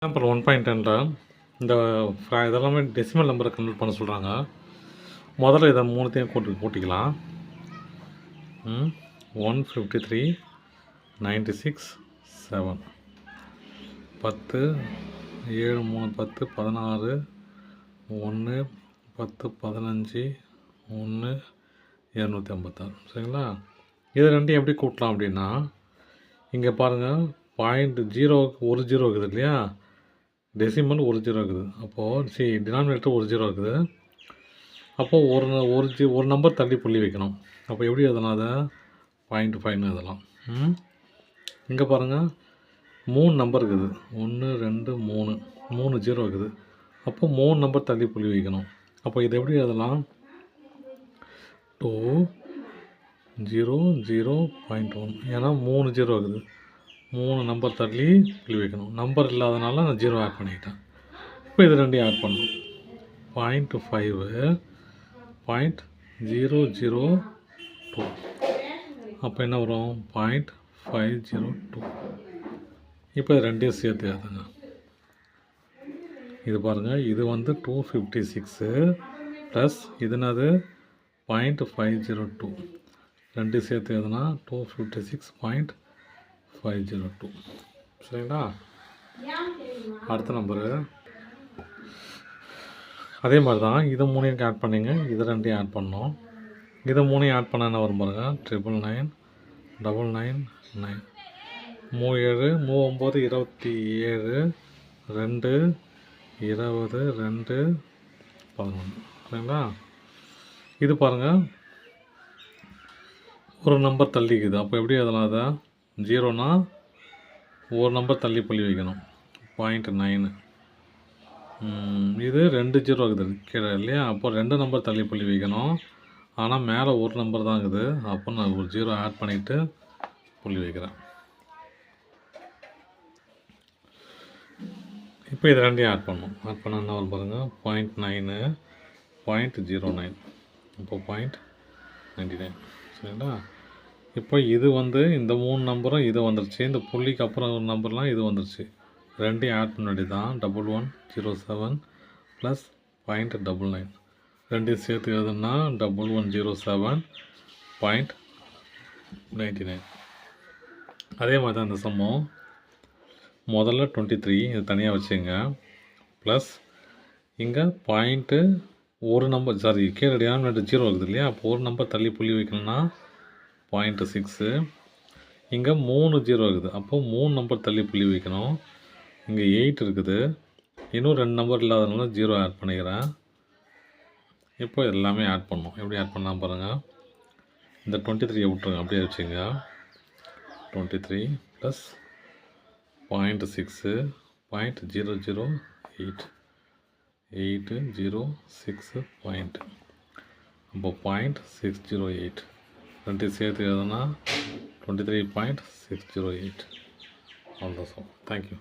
Example 1.10ல இந்த இதெல்லாமே decimal நம்பரை கன்வெர்ட் பண்ண சொல்கிறாங்க. முதல்ல இதை மூணுத்தையும் கூட்டிக்கலாம். 153 96 7 10 7 3 10 16 1 10 15 1 256. சரிங்களா? இது ரெண்டையும் எப்படி கூட்டலாம் அப்படின்னா, இங்கே பாருங்கள், பாயிண்ட் ஜீரோவுக்கு ஒரு ஜீரோ இருக்குது இல்லையா, டெசிமல் ஒரு ஜீரோ இருக்குது. அப்போது டினாமினேட்டர் ஒரு ஜீரோ இருக்குது. அப்போது ஒரு நம்பர் தள்ளி புள்ளி வைக்கணும். அப்போ எப்படி எழுதலாம்? அதை 0.5ன்னு எழுதலாம். இங்கே பாருங்கள், 3 நம்பர் இருக்குது. 1 2 3 3 ஜீரோ இருக்குது. அப்போது 3 நம்பர் தள்ளி புள்ளி வைக்கணும். அப்போ இதை எப்படி எழுதலாம்? 2 0 0.1. ஏன்னா 3 ஜீரோ இருக்குது. 3 நம்பர் தள்ளி புள்ளி வைக்கணும். நம்பர் இல்லாதனால நான் ஜீரோ ஆட் பண்ணிக்கிட்டேன். இப்போ இது ரெண்டையும் ஆட் பண்ணணும். 0.5 0.002. அப்போ என்ன வரும்? 0.502. இப்போ இது ரெண்டையும் சேர்த்து எழுதுங்க. இது பாருங்கள், இது வந்து 256 ப்ளஸ் இதுனது 0.502. ரெண்டையும் சேர்த்து எழுதுனா 256.502. சரிங்களா? அடுத்த நம்பரு அதே மாதிரி தான். இதை மூணையும் ஆட் பண்ணிங்க, இதை ரெண்டையும் ஆட் பண்ணோம். இதை மூணையும் ஆட் பண்ண என்ன வரும் பாருங்க? 999 999 37 39 27 2 20 2 11. சரிங்களா? இது பாருங்கள், ஒரு நம்பர் தள்ளிக்குது. அப்போ எப்படி அதெல்லாம் அதை ஜீரோனா ஒரு நம்பர் தள்ளி புள்ளி வைக்கணும். 0.9. இது 2 ஜீரோ இருக்குது கீழே இல்லையா, அப்போ 2 நம்பர் தள்ளி புள்ளி வைக்கணும். ஆனால் மேலே ஒரு நம்பர் தான் இருக்குது. அப்போ நான் ஒரு ஜீரோ ஆட் பண்ணிவிட்டு புள்ளி வைக்கிறேன். இப்போ இது ரெண்டையும் ஆட் பண்ணணும். ஆட் பண்ண என்ன வரும் பாருங்கள்? 0.9 0.09. இப்போ 0.99. சரிங்களா? இப்போ இது வந்து இந்த 3 நம்பரும் இது வந்துருச்சு. இந்த புள்ளிக்கு அப்புறம் ஒரு நம்பர்லாம் இது வந்துருச்சு. ரெண்டையும் ஆட் பண்ணி தான் 1107 ப்ளஸ் 0.99. ரெண்டையும் சேர்த்து எழுதுனா 1107.99. அதே மாதிரி தான் இந்த சம்மம். முதல்ல 23 இது தனியாக வச்சுங்க. ப்ளஸ் இங்கே பாயிண்ட்டு ஒரு நம்பர் கீழே டினாமினேட்டர் ஜீரோ இருக்குது இல்லையா, அப்போ ஒரு நம்பர் தள்ளி புள்ளி வைக்கணும்னா 0.6. இங்கே 3 ஜீரோ இருக்குது. அப்போது 3 நம்பர் தள்ளி புள்ளி வைக்கணும். இங்கே 8 இருக்குது. இன்னும் 2 நம்பர் இல்லாதனால ஜீரோ ஆட் பண்ணிக்கிறேன். இப்போ எல்லாமே ஆட் பண்ணணும். எப்படி ஆட் பண்ணலாம் பாருங்கள். இந்த 23 விட்டுருங்க, அப்படியே வச்சுங்க. 23 ப்ளஸ் 0.6 0.008 806 பாயிண்ட். அப்போ 0.608. ரெண்டு சேர்த்து எழுதுனா 23.608. அவ்வளோதான் சார். தேங்க்யூ.